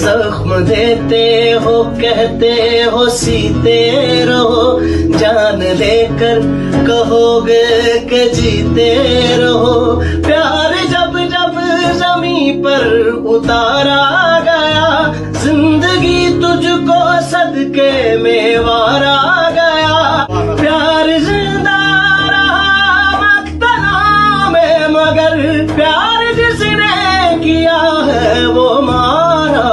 जख्म देते हो, कहते हो सीते रहो, जान लेकर कहोगे कि जीते रहो। प्यार जब जब जमीन पर उतारा